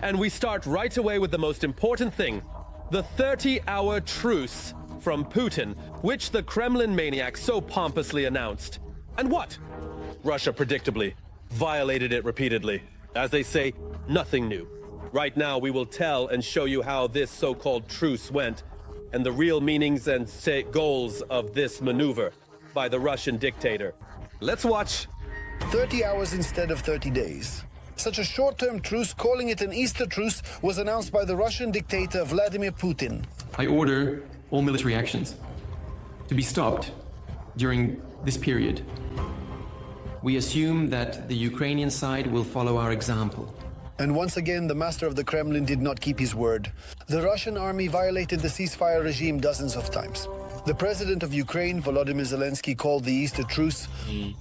And we start right away with the most important thing, the 30-hour truce from Putin, which the Kremlin maniac so pompously announced. And what? Russia, predictably, violated it repeatedly. As they say, nothing new. Right now, we will tell and show you how this so-called truce went and the real meanings and goals of this maneuver by the Russian dictator. Let's watch. 30 hours instead of 30 days. Such a short-term truce, calling it an Easter truce, was announced by the Russian dictator Vladimir Putin. I order all military actions to be stopped during this period. We assume that the Ukrainian side will follow our example. And once again, the master of the Kremlin did not keep his word. The Russian army violated the ceasefire regime dozens of times. The president of Ukraine, Volodymyr Zelensky, called the Easter truce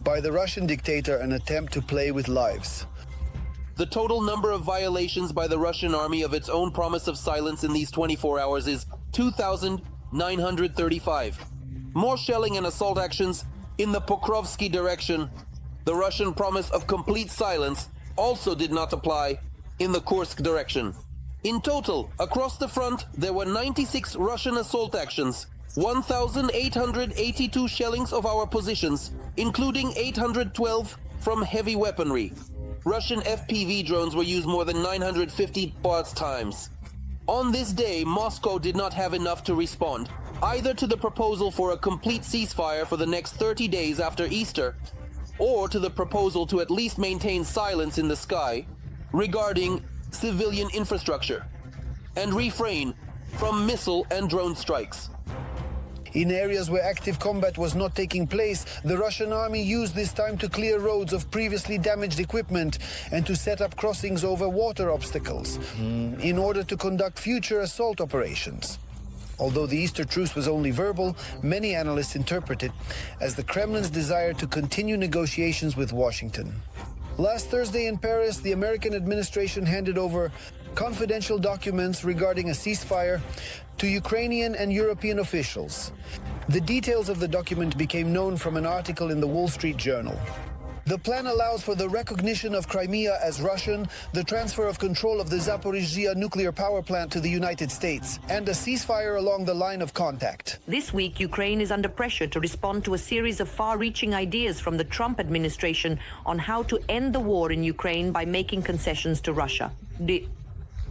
by the Russian dictator an attempt to play with lives. The total number of violations by the Russian army of its own promise of silence in these 24 hours is 2,935. More shelling and assault actions in the Pokrovsky direction. The Russian promise of complete silence also did not apply in the Kursk direction. In total, across the front, there were 96 Russian assault actions, 1,882 shellings of our positions, including 812 from heavy weaponry. Russian FPV drones were used more than 950 times. On this day, Moscow did not have enough to respond, either to the proposal for a complete ceasefire for the next 30 days after Easter, or to the proposal to at least maintain silence in the sky regarding civilian infrastructure, and refrain from missile and drone strikes. In areas where active combat was not taking place, the Russian army used this time to clear roads of previously damaged equipment and to set up crossings over water obstacles in order to conduct future assault operations. Although the Easter truce was only verbal, many analysts interpret it as the Kremlin's desire to continue negotiations with Washington. Last Thursday in Paris, the American administration handed over confidential documents regarding a ceasefire to Ukrainian and European officials. The details of the document became known from an article in the Wall Street Journal. The plan allows for the recognition of Crimea as Russian, the transfer of control of the Zaporizhzhia nuclear power plant to the United States, and a ceasefire along the line of contact. This week, Ukraine is under pressure to respond to a series of far-reaching ideas from the Trump administration on how to end the war in Ukraine by making concessions to Russia,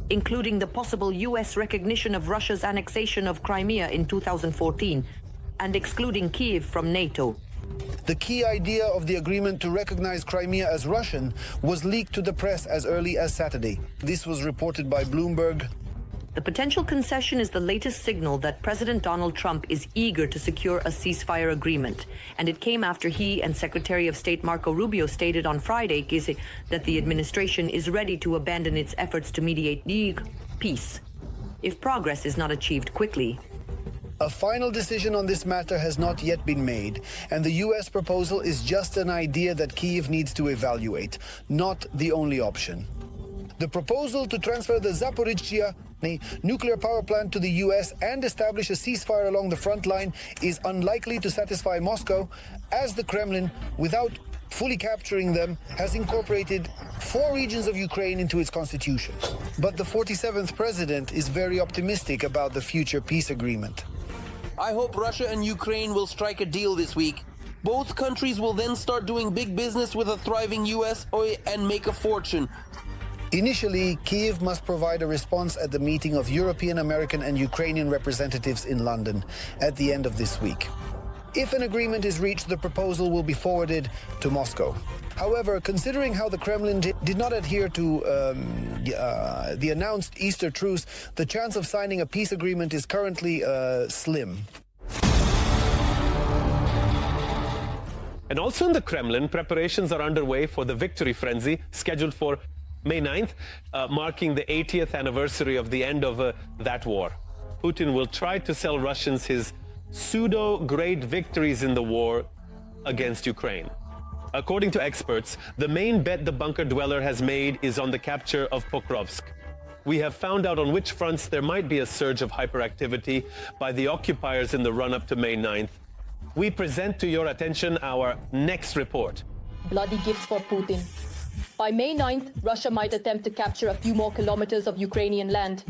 including the possible U.S. recognition of Russia's annexation of Crimea in 2014 and excluding Kyiv from NATO. The key idea of the agreement to recognize Crimea as Russian was leaked to the press as early as Saturday. This was reported by Bloomberg. The potential concession is the latest signal that President Donald Trump is eager to secure a ceasefire agreement, and it came after he and Secretary of State Marco Rubio stated on Friday that the administration is ready to abandon its efforts to mediate peace if progress is not achieved quickly. A final decision on this matter has not yet been made, and the U.S. proposal is just an idea that Kyiv needs to evaluate, not the only option. The proposal to transfer the Zaporizhzhia nuclear power plant to the U.S. and establish a ceasefire along the front line is unlikely to satisfy Moscow, as the Kremlin, without fully capturing them, has incorporated 4 regions of Ukraine into its constitution. But the 47th president is very optimistic about the future peace agreement. I hope Russia and Ukraine will strike a deal this week. Both countries will then start doing big business with a thriving U.S. and make a fortune. Initially, Kyiv must provide a response at the meeting of European, American and Ukrainian representatives in London at the end of this week. If an agreement is reached, the proposal will be forwarded to Moscow. However, considering how the Kremlin did not adhere to the announced Easter truce, the chance of signing a peace agreement is currently slim. And also in the Kremlin, preparations are underway for the victory frenzy scheduled for May 9th, marking the 80th anniversary of the end of that war. Putin will try to sell Russians his pseudo-great victories in the war against Ukraine. According to experts, the main bet the bunker dweller has made is on the capture of Pokrovsk. We have found out on which fronts there might be a surge of hyperactivity by the occupiers in the run-up to May 9th. We present to your attention our next report. Bloody gifts for Putin. By May 9th, Russia might attempt to capture a few more kilometers of Ukrainian land.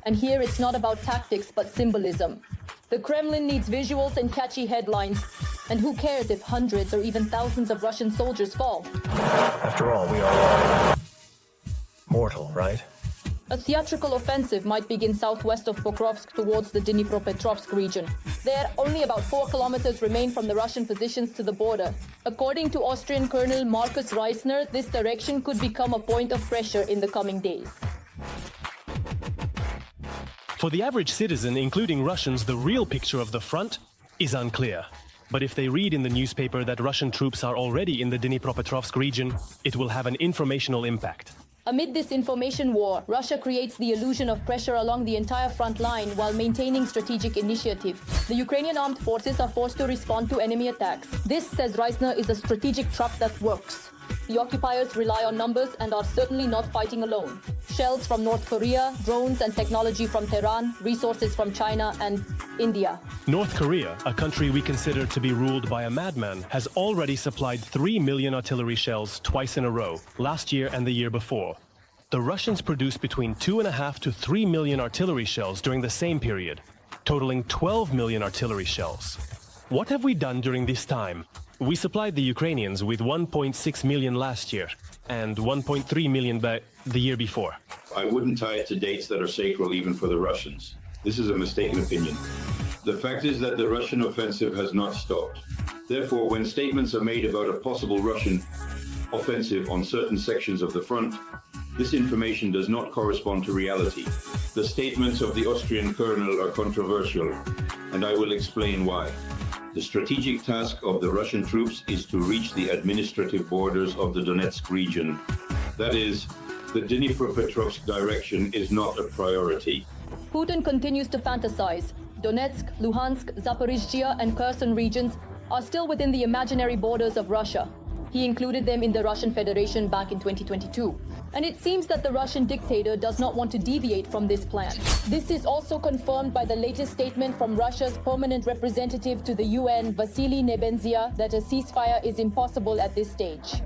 And here it's not about tactics, but symbolism. The Kremlin needs visuals and catchy headlines. And who cares if hundreds or even thousands of Russian soldiers fall? After all, we are all mortal, right? A theatrical offensive might begin southwest of Pokrovsk towards the Dnipropetrovsk region. There, only about 4 kilometers remain from the Russian positions to the border. According to Austrian Colonel Markus Reisner, this direction could become a point of pressure in the coming days. For the average citizen, including Russians, the real picture of the front is unclear. But if they read in the newspaper that Russian troops are already in the Dnipropetrovsk region, it will have an informational impact. Amid this information war, Russia creates the illusion of pressure along the entire front line while maintaining strategic initiative. The Ukrainian armed forces are forced to respond to enemy attacks. This, says Reisner, is a strategic trap that works. The occupiers rely on numbers and are certainly not fighting alone. Shells from North Korea, drones and technology from Tehran, resources from China and India. North Korea, a country we consider to be ruled by a madman, has already supplied 3 million artillery shells twice in a row, last year and the year before. The Russians produced between 2.5 to 3 million artillery shells during the same period, totaling 12 million artillery shells. What have we done during this time? We supplied the Ukrainians with 1.6 million last year and 1.3 million the year before. I wouldn't tie it to dates that are sacred even for the Russians. This is a mistaken opinion. The fact is that the Russian offensive has not stopped. Therefore, when statements are made about a possible Russian offensive on certain sections of the front, this information does not correspond to reality. The statements of the Austrian colonel are controversial, and I will explain why. The strategic task of the Russian troops is to reach the administrative borders of the Donetsk region. That is, the Dnipropetrovsk direction is not a priority. Putin continues to fantasize. Donetsk, Luhansk, Zaporizhzhia and Kherson regions are still within the imaginary borders of Russia. He included them in the Russian Federation back in 2022. And it seems that the Russian dictator does not want to deviate from this plan. This is also confirmed by the latest statement from Russia's permanent representative to the UN, Vasily Nebenzia, that a ceasefire is impossible at this stage.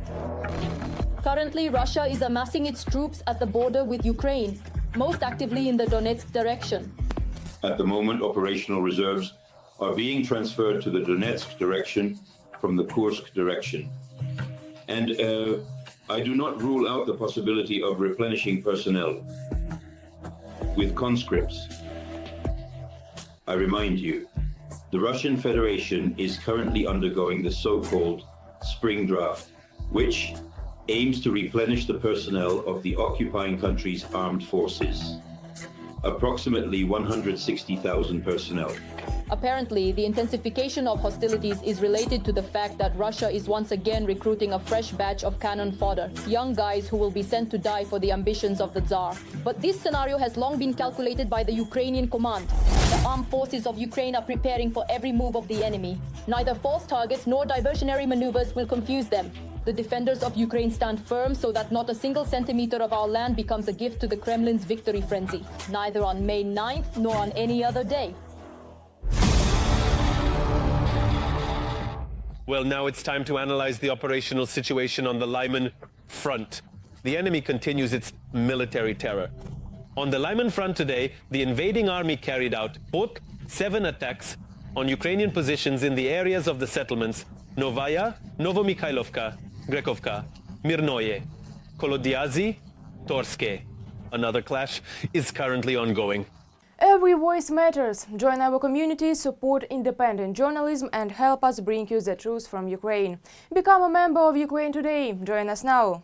Currently, Russia is amassing its troops at the border with Ukraine, most actively in the Donetsk direction. At the moment, operational reserves are being transferred to the Donetsk direction from the Kursk direction. And I do not rule out the possibility of replenishing personnel with conscripts. I remind you, the Russian Federation is currently undergoing the so-called spring draft, which aims to replenish the personnel of the occupying country's armed forces. Approximately 160,000 personnel. Apparently, the intensification of hostilities is related to the fact that Russia is once again recruiting a fresh batch of cannon fodder, young guys who will be sent to die for the ambitions of the Tsar. But this scenario has long been calculated by the Ukrainian command. The armed forces of Ukraine are preparing for every move of the enemy. Neither false targets nor diversionary maneuvers will confuse them. The defenders of Ukraine stand firm so that not a single centimeter of our land becomes a gift to the Kremlin's victory frenzy, neither on May 9th nor on any other day. Well, now it's time to analyze the operational situation on the Lyman front. The enemy continues its military terror. On the Lyman front today, the invading army carried out both 7 attacks on Ukrainian positions in the areas of the settlements Novaya, Novomikhailovka, Grekovka, Mirnoye, Kolodiazy, Torske. Another clash is currently ongoing. Every voice matters. Join our community, support independent journalism and help us bring you the truth from Ukraine. Become a member of Ukraine Today. Join us now.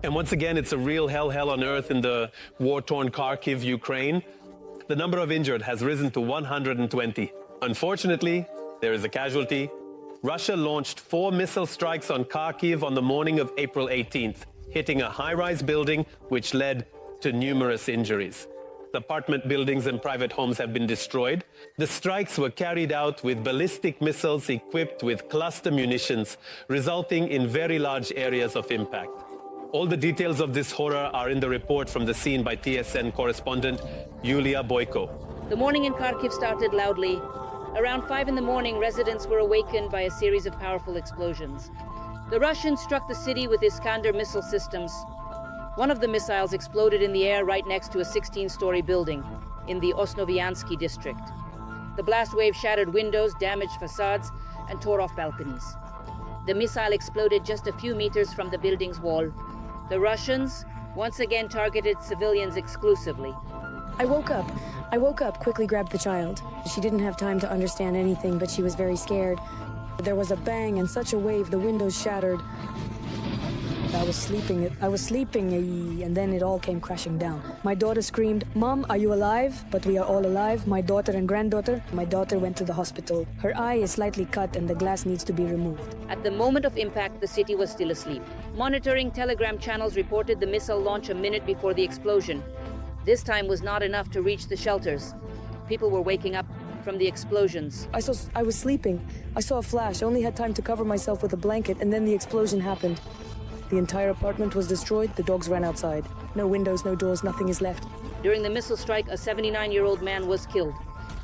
And once again, it's a real hell on earth in the war-torn Kharkiv, Ukraine. The number of injured has risen to 120. Unfortunately, there is a casualty. Russia launched 4 missile strikes on Kharkiv on the morning of April 18th, hitting a high-rise building which led to numerous injuries. Apartment buildings and private homes have been destroyed. The strikes were carried out with ballistic missiles equipped with cluster munitions, resulting in very large areas of impact. All the details of this horror are in the report from the scene by TSN correspondent Yulia Boyko. The morning in Kharkiv started loudly. Around 5 in the morning, residents were awakened by a series of powerful explosions. The Russians struck the city with Iskander missile systems. One of the missiles exploded in the air right next to a 16-story building in the Osnoviansky district. The blast wave shattered windows, damaged facades, and tore off balconies. The missile exploded just a few meters from the building's wall. The Russians once again targeted civilians exclusively. I woke up, quickly grabbed the child. She didn't have time to understand anything, but she was very scared. There was a bang and such a wave, the windows shattered. I was sleeping, and then it all came crashing down. My daughter screamed, "Mom, are you alive?" But we are all alive, my daughter and granddaughter. My daughter went to the hospital. Her eye is slightly cut and the glass needs to be removed. At the moment of impact, the city was still asleep. Monitoring Telegram channels reported the missile launch a minute before the explosion. This time was not enough to reach the shelters. People were waking up from the explosions. I was sleeping. I saw a flash. I only had time to cover myself with a blanket, and then the explosion happened. The entire apartment was destroyed. The dogs ran outside. No windows, no doors, nothing is left. During the missile strike, a 79-year-old man was killed.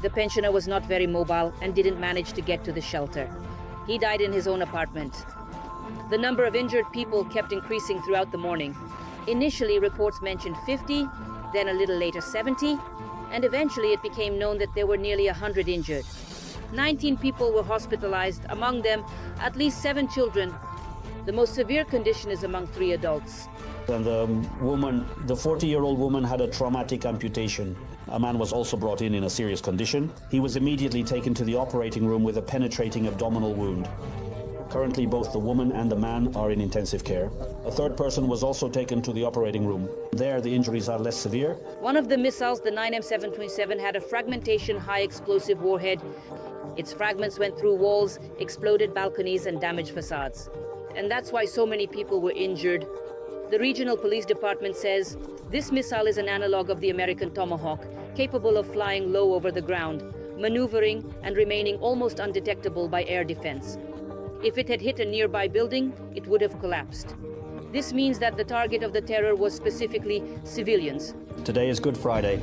The pensioner was not very mobile and didn't manage to get to the shelter. He died in his own apartment. The number of injured people kept increasing throughout the morning. Initially, reports mentioned 50, then a little later 70, and eventually it became known that there were nearly 100 injured. 19 people were hospitalized, among them at least 7 children. The most severe condition is among 3 adults. And the 40-year-old woman had a traumatic amputation. A man was also brought in a serious condition. He was immediately taken to the operating room with a penetrating abdominal wound. Currently, both the woman and the man are in intensive care. A third person was also taken to the operating room. There, the injuries are less severe. One of the missiles, the 9M727, had a fragmentation high-explosive warhead. Its fragments went through walls, exploded balconies, and damaged facades. And that's why so many people were injured. The regional police department says this missile is an analog of the American Tomahawk, capable of flying low over the ground, maneuvering and remaining almost undetectable by air defense. If it had hit a nearby building, it would have collapsed. This means that the target of the terror was specifically civilians. Today is Good Friday.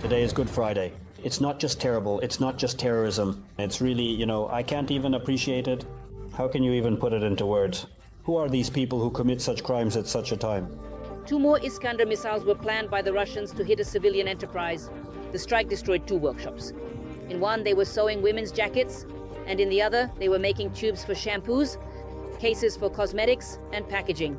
Today is Good Friday. It's not just terrible, it's not just terrorism. It's really, I can't even appreciate it. How can you even put it into words? Who are these people who commit such crimes at such a time? 2 more Iskander missiles were planned by the Russians to hit a civilian enterprise. The strike destroyed 2 workshops. In one, they were sewing women's jackets, and in the other, they were making tubes for shampoos, cases for cosmetics, and packaging.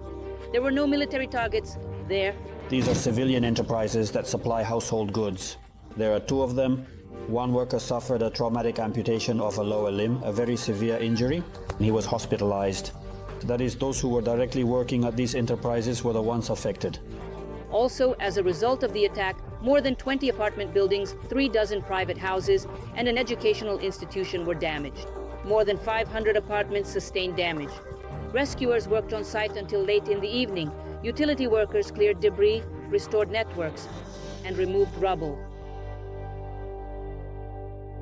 There were no military targets there. These are civilian enterprises that supply household goods. There are 2 of them. One worker suffered a traumatic amputation of a lower limb, a very severe injury, and he was hospitalized. That is, those who were directly working at these enterprises were the ones affected. Also, as a result of the attack, more than 20 apartment buildings, 3 dozen private houses, and an educational institution were damaged. More than 500 apartments sustained damage. Rescuers worked on site until late in the evening. Utility workers cleared debris, restored networks, and removed rubble.